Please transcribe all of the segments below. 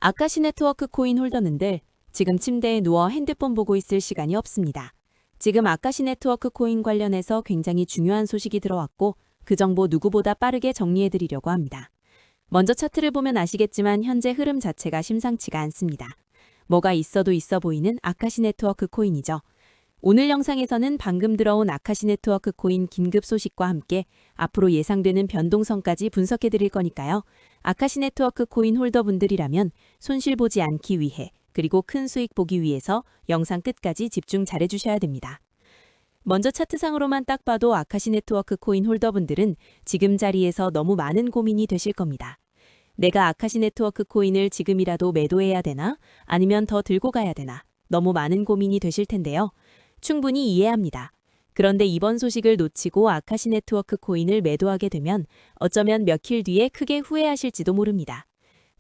아카시 네트워크 코인 홀더분들, 지금 침대에 누워 핸드폰 보고 있을 시간이 없습니다. 지금 아카시 네트워크 코인 관련해서 굉장히 중요한 소식이 들어왔고 그 정보 누구보다 빠르게 정리해드리려고 합니다. 먼저 차트를 보면 아시겠지만 현재 흐름 자체가 심상치가 않습니다. 뭐가 있어도 있어 보이는 아카시 네트워크 코인이죠. 오늘 영상에서는 방금 들어온 아카시 네트워크 코인 긴급 소식과 함께 앞으로 예상되는 변동성까지 분석해 드릴 거니까요. 아카시 네트워크 코인 홀더분들이라면 손실 보지 않기 위해 그리고 큰 수익 보기 위해서 영상 끝까지 집중 잘해 주셔야 됩니다. 먼저 차트상으로만 딱 봐도 아카시 네트워크 코인 홀더분들은 지금 자리에서 너무 많은 고민이 되실 겁니다. 내가 아카시 네트워크 코인을 지금이라도 매도해야 되나? 아니면 더 들고 가야 되나? 너무 많은 고민이 되실 텐데요. 충분히 이해합니다. 그런데 이번 소식을 놓치고 아카시 네트워크 코인을 매도하게 되면 어쩌면 며칠 뒤에 크게 후회하실지도 모릅니다.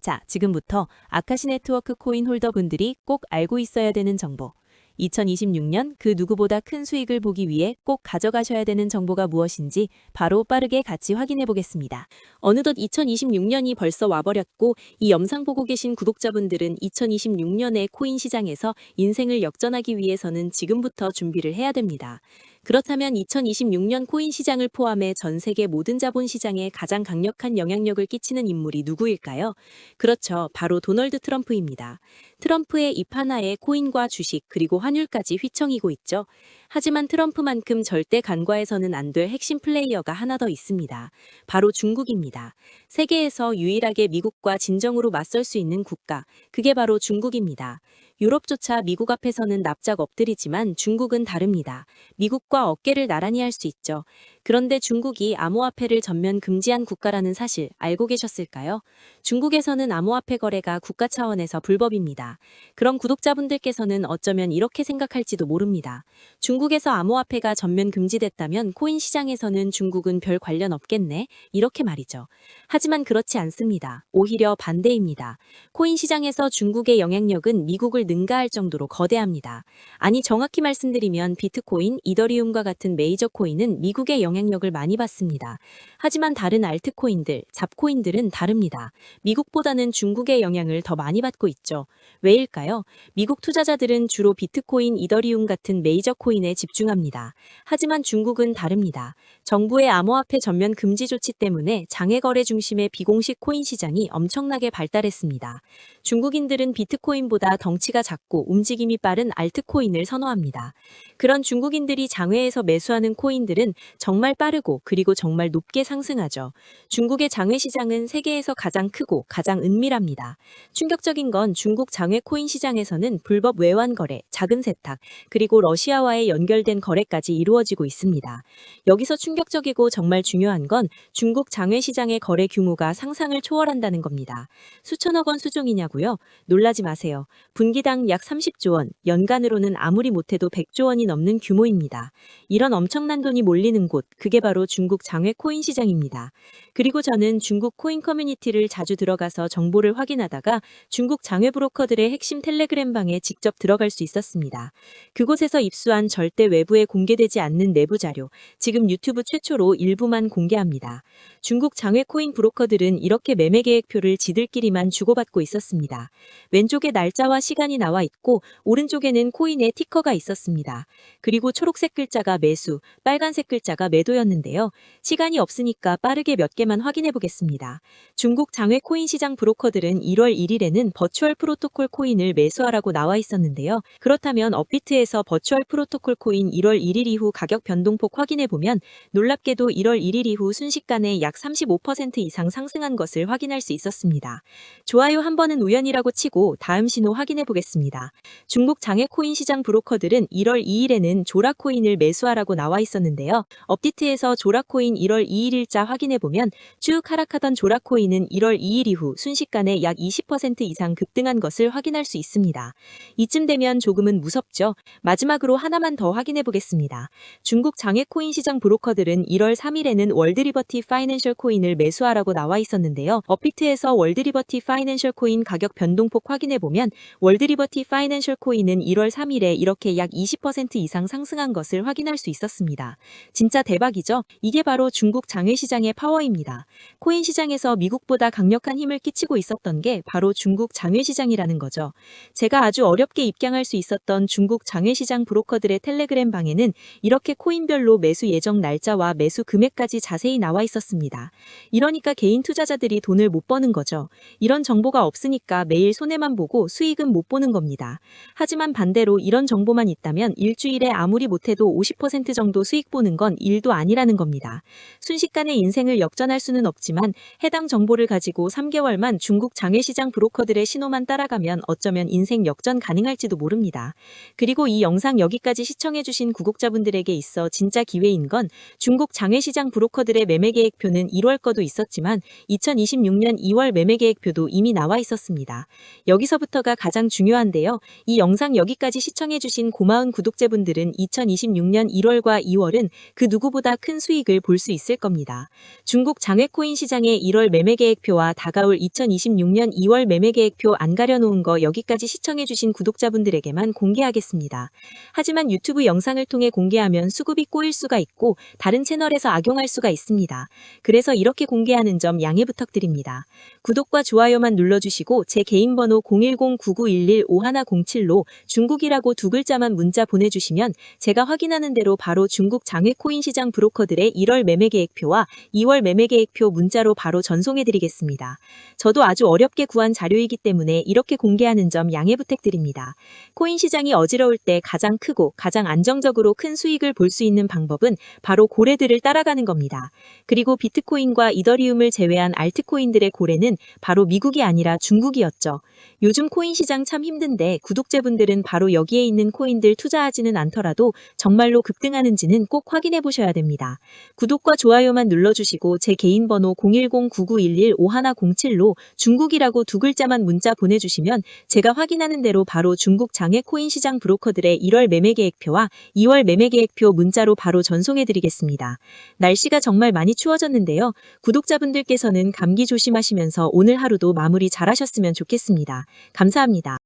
자, 지금부터 아카시 네트워크 코인 홀더분들이 꼭 알고 있어야 되는 정보, 2026년 그 누구보다 큰 수익을 보기 위해 꼭 가져가셔야 되는 정보가 무엇인지 바로 빠르게 같이 확인해 보겠습니다. 어느덧 2026년이 벌써 와버렸고 이 영상 보고 계신 구독자분들은 2026년의 코인 시장에서 인생을 역전하기 위해서는 지금부터 준비를 해야 됩니다. 그렇다면 2026년 코인 시장을 포함해 전 세계 모든 자본 시장에 가장 강력한 영향력을 끼치는 인물이 누구일까요? 그렇죠. 바로 도널드 트럼프입니다. 트럼프의 입 하나에 코인과 주식 그리고 환율까지 휘청이고 있죠. 하지만 트럼프만큼 절대 간과해서는 안 될 핵심 플레이어가 하나 더 있습니다. 바로 중국입니다. 세계에서 유일하게 미국과 진정으로 맞설 수 있는 국가, 그게 바로 중국입니다. 유럽조차 미국 앞에서는 납작 엎드리지만 중국은 다릅니다. 미국과 어깨를 나란히 할 수 있죠. 그런데 중국이 암호화폐를 전면 금지한 국가라는 사실 알고 계셨을까요? 중국에서는 암호화폐 거래가 국가 차원에서 불법입니다. 그럼 구독자분들께서는 어쩌면 이렇게 생각할지도 모릅니다. 중국에서 암호화폐가 전면 금지됐다면 코인 시장에서는 중국은 별 관련 없겠네? 이렇게 말이죠. 하지만 그렇지 않습니다. 오히려 반대입니다. 코인 시장에서 중국의 영향력은 미국을 능가할 정도로 거대합니다. 아니 정확히 말씀드리면 비트코인, 이더리움과 같은 메이저 코인은 미국의 영향력을 많이 받습니다. 하지만 다른 알트코인들, 잡코인들은 다릅니다. 미국보다는 중국의 영향을 더 많이 받고 있죠. 왜일까요? 미국 투자자들은 주로 비트코인, 이더리움 같은 메이저 코인에 집중합니다. 하지만 중국은 다릅니다. 정부의 암호화폐 전면 금지 조치 때문에 장외 거래 중심의 비공식 코인 시장이 엄청나게 발달했습니다. 중국인들은 비트코인보다 덩치가 작고 움직임이 빠른 알트코인을 선호합니다. 그런 중국인들이 장외에서 매수하는 코인들은 정말 빠르고 그리고 정말 높게 상승하죠. 중국의 장외 시장은 세계에서 가장 크고 가장 은밀합니다. 충격적인 건 중국 장외 코인 시장에서는 불법 외환 거래, 자금 세탁, 그리고 러시아와의 연결된 거래까지 이루어지고 있습니다. 여기서 충격적이고 정말 중요한 건 중국 장외 시장의 거래 규모가 상상을 초월한다는 겁니다. 수천억 원 수준이냐고요? 놀라지 마세요. 분기당 약 30조 원, 연간으로는 아무리 못해도 100조 원이 넘는 규모입니다. 이런 엄청난 돈이 몰리는 곳, 그게 바로 중국 장외 코인 시장입니다. 그리고 저는 중국 코인 커뮤니티를 자주 들어가서 정보를 확인하다가 중국 장외 브로커들의 핵심 텔레그램 방에 직접 들어갈 수 있었습니다. 그곳에서 입수한 절대 외부에 공개되지 않는 내부 자료, 지금 유튜브 최초로 일부만 공개합니다. 중국 장외 코인 브로커들은 이렇게 매매 계획표를 지들끼리만 주고받고 있었습니다. 왼쪽에 날짜와 시간이 나와 있고 오른쪽에는 코인의 티커가 있었습니다. 그리고 초록색 글자가 매수, 빨간색 글자가 매도였는데요. 시간이 없으니까 빠르게 몇 개만 확인해 보겠습니다. 중국 장외 코인 시장 브로커들은 1월 1일에는 버추얼 프로토콜 코인을 매수하라고 나와 있었는데요. 그렇다면 업비트에서 버추얼 프로토콜 코인 1월 1일 이후 가격 변동폭 확인해 보면 놀랍게도 1월 1일 이후 순식간에 약 35% 이상 상승한 것을 확인할 수 있었습니다. 좋아요 한 번은 우연이라고 치고 다음 신호 확인해 보겠습니다. 중국 장외 코인 시장 브로커들은 1월 2일에는 조라 코인을 매수하라고 나와 있었는데요. 업비트에서 조라 코인 1월 2일 일자 확인해 보면 쭉 하락하던 조라 코인은 1월 2일 이후 순식간에 약 20% 이상 급등한 것을 확인할 수 있습니다. 이쯤 되면 조금은 무섭죠? 마지막으로 하나만 더 확인해 보겠습니다. 중국 장외 코인 시장 브로커들은 1월 3일에는 월드리버티 파이낸셜 코인을 매수하라고 나와 있었는데요. 업비트에서 월드리버티 파이낸셜 코인 가격 변동폭 확인해 보면 월드리버티 파이낸셜 코인은 1월 3일에 이렇게 약 20% 이상 상승한 것을 확인할 수 있었습니다. 진짜 대박 대박이죠? 이게 바로 중국 장외시장의 파워입니다. 코인 시장에서 미국보다 강력한 힘을 끼치고 있었던 게 바로 중국 장외시장이라는 거죠. 제가 아주 어렵게 입장할 수 있었던 중국 장외시장 브로커들의 텔레그램 방에는 이렇게 코인별로 매수 예정 날짜와 매수 금액까지 자세히 나와 있었습니다. 이러니까 개인 투자자들이 돈을 못 버는 거죠. 이런 정보가 없으니까 매일 손해만 보고 수익은 못 보는 겁니다. 하지만 반대로 이런 정보만 있다면 일주일에 아무리 못해도 50% 정도 수익 보는 건 일도 아니라는 겁니다. 순식간에 인생을 역전할 수는 없지만 해당 정보를 가지고 3개월만 중국 장외시장 브로커들의 신호만 따라가면 어쩌면 인생 역전 가능할지도 모릅니다. 그리고 이 영상 여기까지 시청해주신 구독자분들에게 있어 진짜 기회인 건 중국 장외시장 브로커들의 매매 계획표는 1월 거도 있었지만 2026년 2월 매매 계획표도 이미 나와 있었습니다. 여기서부터가 가장 중요한데요. 이 영상 여기까지 시청해주신 고마운 구독자분들은 2026년 1월과 2월은 그 누구보다 큰 수익을 볼 수 있을 겁니다. 중국 장외코인 시장의 1월 매매 계획표와 다가올 2026년 2월 매매 계획표 안 가려놓은 거 여기까지 시청해주신 구독자분들에게만 공개하겠습니다. 하지만 유튜브 영상을 통해 공개하면 수급이 꼬일 수가 있고 다른 채널에서 악용할 수가 있습니다. 그래서 이렇게 공개하는 점 양해 부탁드립니다. 구독과 좋아요만 눌러주시고 제 개인 번호 010-9911-5107로 중국이라고 두 글자만 문자 보내주시면 제가 확인하는 대로 바로 중국 장외코인 시장 브로커들의 1월 매매 계획표와 2월 매매 계획표 문자로 바로 전송해드리겠습니다. 저도 아주 어렵게 구한 자료이기 때문에 이렇게 공개하는 점 양해 부탁드립니다. 코인 시장이 어지러울 때 가장 크고 가장 안정적으로 큰 수익을 볼 수 있는 방법은 바로 고래들을 따라가는 겁니다. 그리고 비트코인과 이더리움을 제외한 알트코인들의 고래는 바로 미국이 아니라 중국이었죠. 요즘 코인 시장 참 힘든데 구독자분들은 바로 여기에 있는 코인들 투자하지는 않더라도 정말로 급등하는지는 꼭 확인해 보셔야 됩니다. 구독과 좋아요만 눌러주시고 제 개인 번호 010-9911-5107로 중국이라고 두 글자만 문자 보내주시면 제가 확인하는 대로 바로 중국 장외 코인 시장 브로커들의 1월 매매 계획표와 2월 매매 계획표 문자로 바로 전송해드리겠습니다. 날씨가 정말 많이 추워졌는데요. 구독자분들께서는 감기 조심하시면서 오늘 하루도 마무리 잘하셨으면 좋겠습니다. 감사합니다.